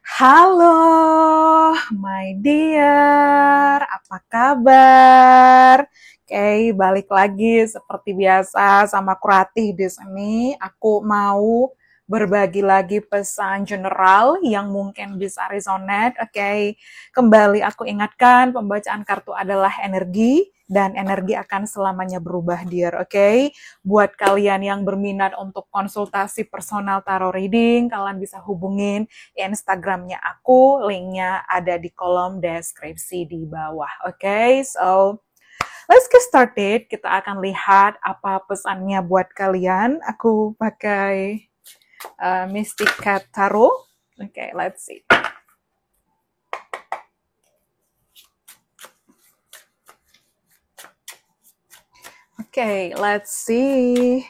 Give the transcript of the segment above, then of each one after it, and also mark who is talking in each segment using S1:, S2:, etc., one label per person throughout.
S1: Halo, my dear, apa kabar? Oke, balik lagi seperti biasa sama aku Ratih di sini. Aku mau berbagi lagi pesan general yang mungkin bisa resonate. Oke, kembali aku ingatkan pembacaan kartu adalah energi dan energi akan selamanya berubah, dear. Oke, buat kalian yang berminat untuk konsultasi personal tarot reading, kalian bisa hubungin Instagramnya aku, linknya ada di kolom deskripsi di bawah. Oke, so let's get started. Kita akan lihat apa pesannya buat kalian. Aku pakai Mystic Cat Tarot. Oke, let's see. Oke, let's see.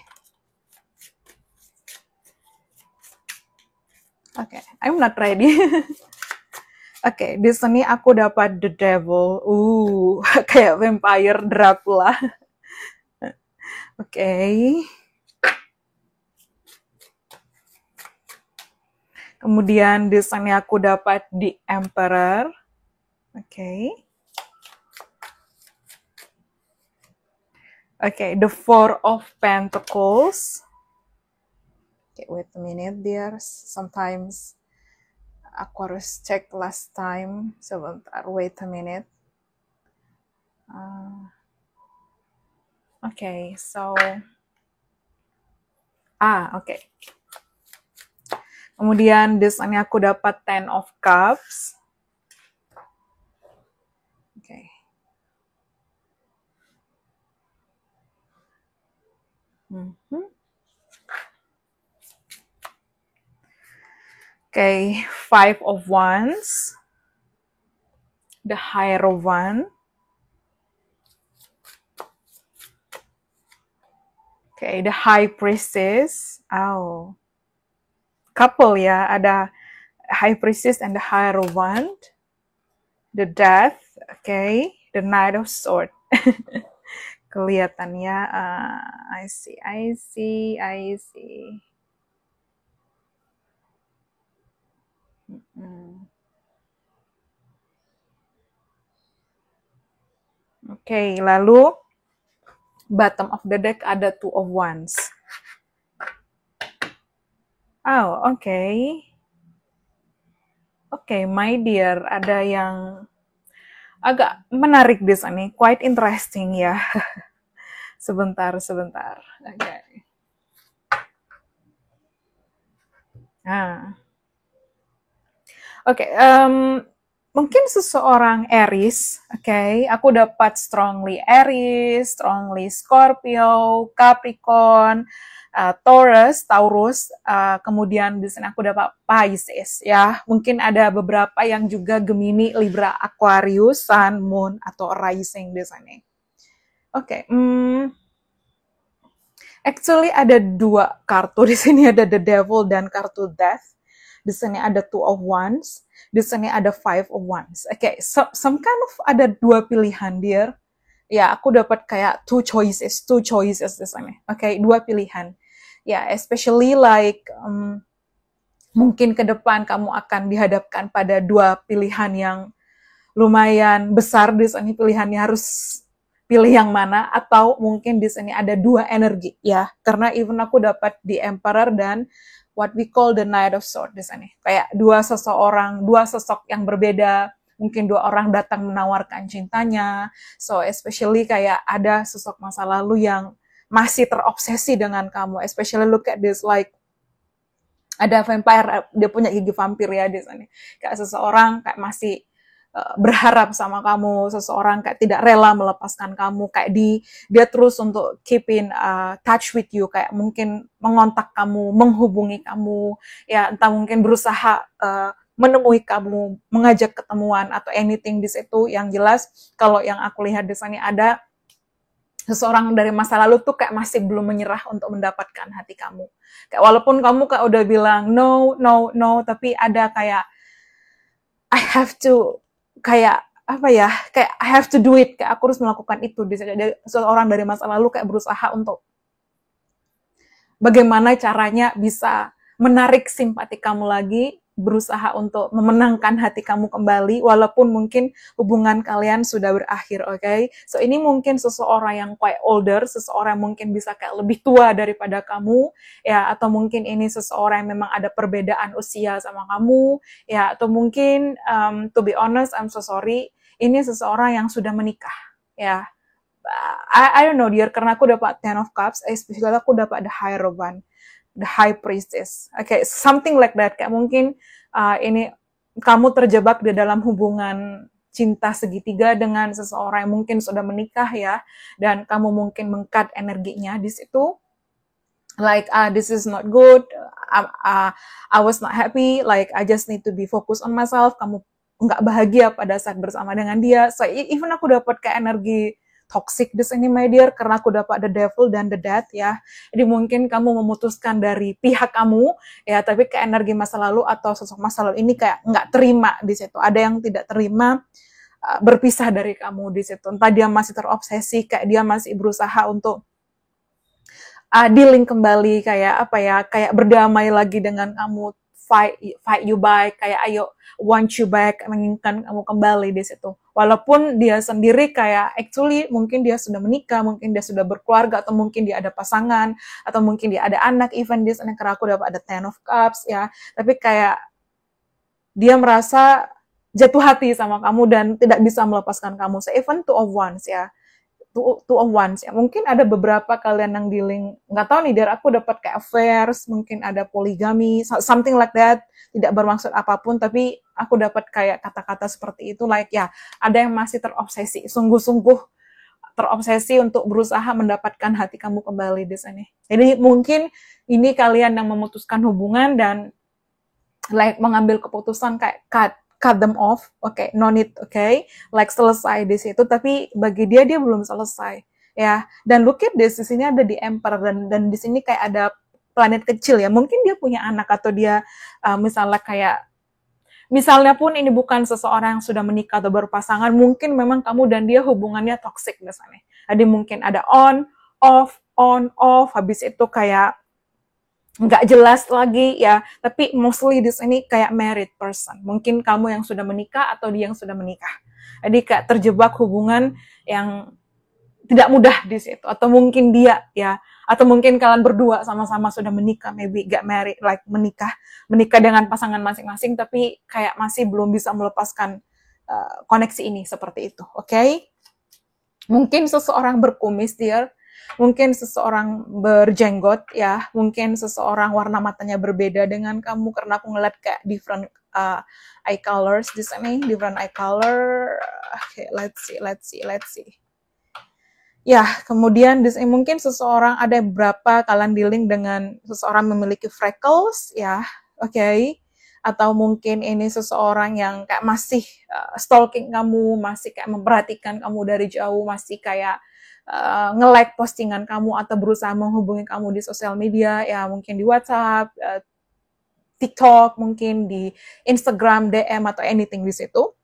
S1: Oke, I'm not ready. Oke, di sini aku dapat The Devil. Kayak vampire Dracula. Oke. Kemudian di sini aku dapat The Emperor. Oke. Oke, The Four of Pentacles. Okay, wait a minute, dear. Sometimes aku harus cek last time. Sebentar, wait a minute. Okay, so okay. Kemudian di sini aku dapat Ten of Cups. Okay. Okay, Five of Wands. The Hierophant. Okay, the High Priestess. Couple ya, ada High Priestess and the Hierophant. The Death, okay. The Knight of Swords. Kelihatannya, I see. Okay, lalu bottom of the deck ada Two of Wands. Okay. Okay, my dear, ada yang agak menarik di sini, quite interesting ya. Sebentar. Okay. Okay, mungkin seseorang Aries, okay? Aku dapat strongly Aries, strongly Scorpio, Capricorn, Taurus, kemudian di sini aku dapat Pisces, ya. Mungkin ada beberapa yang juga Gemini, Libra, Aquarius, Sun, Moon, atau Rising di sini. Oke, actually ada dua kartu di sini, ada The Devil dan kartu Death. Di sini ada Two of Wands, di sini ada Five of Wands. Oke, some kind of ada dua pilihan, dear. Ya, aku dapat kayak two choices di sini. Oke, dua pilihan. Ya, especially like mungkin ke depan kamu akan dihadapkan pada dua pilihan yang lumayan besar di sini, pilihannya harus pilih yang mana, atau mungkin di sini ada dua energi, ya. Karena even aku dapat The Emperor dan what we call the Knight of Swords di sini. Kayak dua sosok yang berbeda. Mungkin dua orang datang menawarkan cintanya. So, especially kayak ada sosok masa lalu yang masih terobsesi dengan kamu. Especially look at this, like ada vampire, dia punya gigi vampir ya di sini. Kayak seseorang kayak masih berharap sama kamu, seseorang kayak tidak rela melepaskan kamu, kayak dia terus untuk keep in touch with you, kayak mungkin mengontak kamu, menghubungi kamu, ya entah mungkin berusaha menemui kamu, mengajak ketemuan atau anything di situ. Yang jelas kalau yang aku lihat di sini ada seseorang dari masa lalu tuh kayak masih belum menyerah untuk mendapatkan hati kamu. Kayak walaupun kamu kayak udah bilang no, tapi ada kayak I have to, kayak apa ya, kayak I have to do it, kayak aku harus melakukan itu. Seseorang dari masa lalu kayak berusaha untuk bagaimana caranya bisa menarik simpati kamu lagi, berusaha untuk memenangkan hati kamu kembali, walaupun mungkin hubungan kalian sudah berakhir, oke? So, ini mungkin seseorang yang quite older, seseorang yang mungkin bisa kayak lebih tua daripada kamu, ya, atau mungkin ini seseorang yang memang ada perbedaan usia sama kamu, ya, atau mungkin, to be honest, I'm so sorry, ini seseorang yang sudah menikah, ya. I don't know, dear, karena aku dapat Ten of Cups, especially aku dapat the Hierophant, the High Priestess. Okay, something like that. Kayak mungkin ini kamu terjebak di dalam hubungan cinta segitiga dengan seseorang yang mungkin sudah menikah ya, dan kamu mungkin meng-cut energinya di situ. Like, this is not good, I was not happy, like, I just need to be focused on myself. Kamu nggak bahagia pada saat bersama dengan dia. So, even aku dapat kayak energi toxic di sini, my dear, karena aku dapat the devil dan the death ya. Jadi mungkin kamu memutuskan dari pihak kamu ya, tapi ke energi masa lalu atau sosok masa lalu ini kayak nggak terima di situ. Ada yang tidak terima berpisah dari kamu di situ. Entah dia masih terobsesi, kayak dia masih berusaha untuk dealing kembali, kayak apa ya, kayak berdamai lagi dengan kamu, fight you back, kayak ayo want you back, menginginkan kamu kembali di situ. Walaupun dia sendiri kayak actually mungkin dia sudah menikah, mungkin dia sudah berkeluarga, atau mungkin dia ada pasangan, atau mungkin dia ada anak, even dia karena aku dapat ada Ten of Cups ya, tapi kayak dia merasa jatuh hati sama kamu dan tidak bisa melepaskan kamu. So even Two of Wands ya, two of Wands ya. Mungkin ada beberapa kalian yang dealing, nggak tahu nih, dari aku dapat kayak affairs, mungkin ada poligami, something like that. Tidak bermaksud apapun, tapi aku dapat kayak kata-kata seperti itu, like ya, ada yang masih terobsesi, sungguh-sungguh terobsesi untuk berusaha mendapatkan hati kamu kembali di sini. Jadi mungkin ini kalian yang memutuskan hubungan dan like mengambil keputusan kayak cut them off, okay, no need, okay, like selesai di situ, tapi bagi dia belum selesai, ya. Dan look at this, di sini ada di Emperor, dan di sini kayak ada planet kecil ya, mungkin dia punya anak, atau dia misalnya pun ini bukan seseorang yang sudah menikah atau berpasangan, mungkin memang kamu dan dia hubungannya toxic misalnya. Jadi mungkin ada on, off, habis itu kayak nggak jelas lagi ya, tapi mostly di sini kayak married person. Mungkin kamu yang sudah menikah atau dia yang sudah menikah. Jadi kayak terjebak hubungan yang tidak mudah di situ, atau mungkin dia ya, atau mungkin kalian berdua sama-sama sudah menikah, maybe get married, like menikah dengan pasangan masing-masing, tapi kayak masih belum bisa melepaskan koneksi ini seperti itu, okay? Mungkin seseorang berkumis, dear, mungkin seseorang berjenggot ya, mungkin seseorang warna matanya berbeda dengan kamu, karena aku ngeliat kayak different eye colors di sini, different eye color. Okay, let's see. Ya, kemudian mungkin seseorang, ada beberapa kalian dealing dengan seseorang memiliki freckles, ya, oke. Atau mungkin ini seseorang yang kayak masih stalking kamu, masih kayak memperhatikan kamu dari jauh, masih kayak nge-like postingan kamu, atau berusaha menghubungi kamu di sosial media, ya mungkin di WhatsApp, TikTok, mungkin di Instagram, DM, atau anything di situ.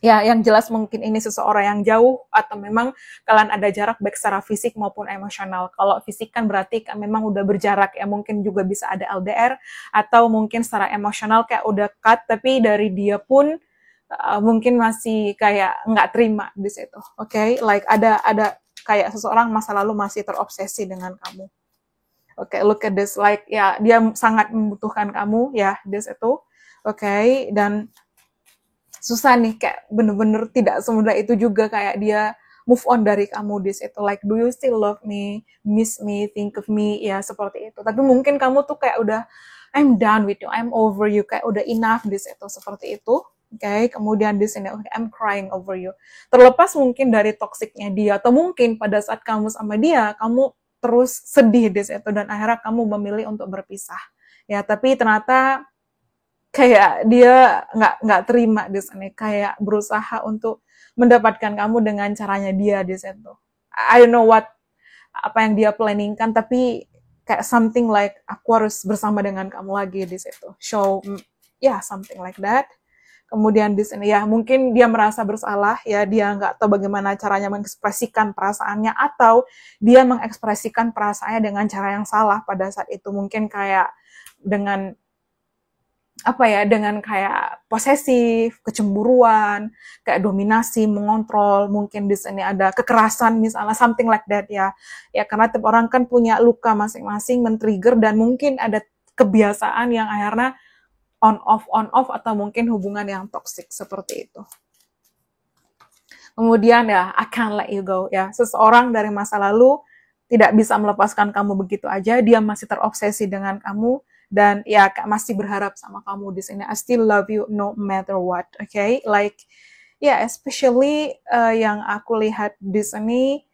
S1: Ya, yang jelas mungkin ini seseorang yang jauh, atau memang kalian ada jarak baik secara fisik maupun emosional. Kalau fisik kan berarti kan memang udah berjarak ya, mungkin juga bisa ada LDR, atau mungkin secara emosional kayak udah cut, tapi dari dia pun mungkin masih kayak nggak terima di situ. Okay? Like ada kayak seseorang masa lalu masih terobsesi dengan kamu. Okay, look at this, like ya, dia sangat membutuhkan kamu ya di situ. Okay, dan susah nih, kayak bener-bener tidak semudah itu juga kayak dia move on dari kamu di situ, like do you still love me, miss me, think of me, ya seperti itu. Tapi mungkin kamu tuh kayak udah I'm done with you, I'm over you, kayak udah enough di situ, seperti itu. Okay, kemudian di sini okay, I'm crying over you. Terlepas mungkin dari toksiknya dia, atau mungkin pada saat kamu sama dia, kamu terus sedih di situ dan akhirnya kamu memilih untuk berpisah. Ya, tapi ternyata kayak dia nggak terima di sini, kayak berusaha untuk mendapatkan kamu dengan caranya dia di situ. I don't know apa yang dia planningkan, tapi kayak something like aku harus bersama dengan kamu lagi di situ. So, yeah, something like that. Kemudian di sini ya mungkin dia merasa bersalah ya, dia nggak tahu bagaimana caranya mengekspresikan perasaannya, atau dia mengekspresikan perasaannya dengan cara yang salah pada saat itu. Mungkin kayak dengan apa ya, dengan kayak posesif, kecemburuan, kayak dominasi, mengontrol, mungkin di sini ada kekerasan misalnya, something like that ya. Ya karena tiap orang kan punya luka masing-masing, men-trigger, dan mungkin ada kebiasaan yang akhirnya on off atau mungkin hubungan yang toksik seperti itu. Kemudian ya, I can't let you go ya. Seseorang dari masa lalu tidak bisa melepaskan kamu begitu aja, dia masih terobsesi dengan kamu, dan ya masih berharap sama kamu di sini. I still love you no matter what, okay? Like, yeah, especially yang aku lihat di sini,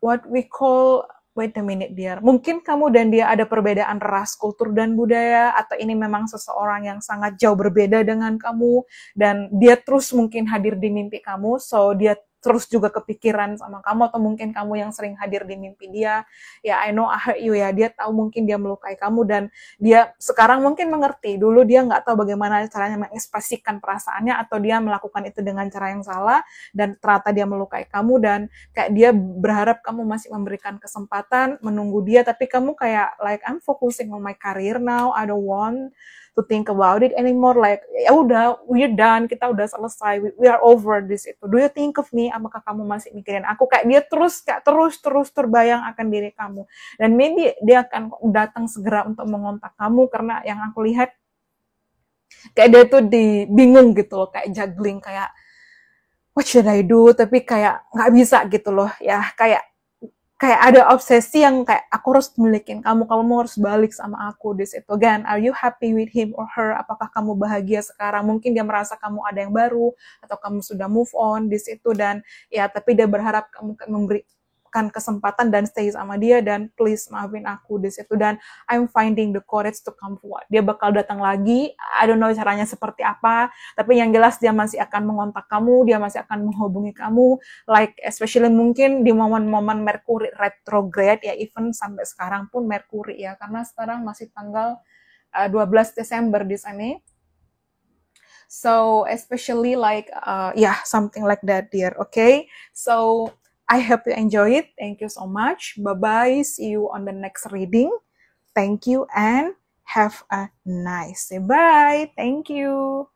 S1: what we call, wait a minute dear, mungkin kamu dan dia ada perbedaan ras, kultur, dan budaya, atau ini memang seseorang yang sangat jauh berbeda dengan kamu, dan dia terus mungkin hadir di mimpi kamu, so dia terus juga kepikiran sama kamu, atau mungkin kamu yang sering hadir di mimpi dia. Ya, I know I hurt you ya, dia tahu mungkin dia melukai kamu, dan dia sekarang mungkin mengerti, dulu dia nggak tahu bagaimana caranya mengekspresikan perasaannya, atau dia melakukan itu dengan cara yang salah, dan ternyata dia melukai kamu, dan kayak dia berharap kamu masih memberikan kesempatan, menunggu dia, tapi kamu kayak, like, I'm focusing on my career now, I don't want to think about it anymore, like, ya udah, we're done, kita udah selesai, we are over this itu. Do you think of me? Apakah kamu masih mikirin aku? Kayak dia terus terbayang akan diri kamu, dan maybe dia akan datang segera untuk mengontak kamu, karena yang aku lihat kayak dia tuh bingung gitu loh, kayak juggling, kayak what should I do, tapi kayak nggak bisa gitu loh ya, kayak ada obsesi yang kayak aku harus milikin kamu harus balik sama aku di situ. Again, are you happy with him or her? Apakah kamu bahagia sekarang? Mungkin dia merasa kamu ada yang baru, atau kamu sudah move on di situ, dan ya tapi dia berharap kamu memberikan kesempatan dan stay sama dia, dan please maafin aku di situ, dan I'm finding the courage to come forward. Dia bakal datang lagi, I don't know caranya seperti apa, tapi yang jelas dia masih akan mengontak kamu, dia masih akan menghubungi kamu, like especially mungkin di momen-momen Mercury retrograde ya, even sampai sekarang pun Mercury ya, karena sekarang masih tanggal 12 Desember di sini. So especially like yeah, something like that dear, okay? So I hope you enjoy it. Thank you so much. Bye-bye. See you on the next reading. Thank you and have a nice day. Bye. Thank you.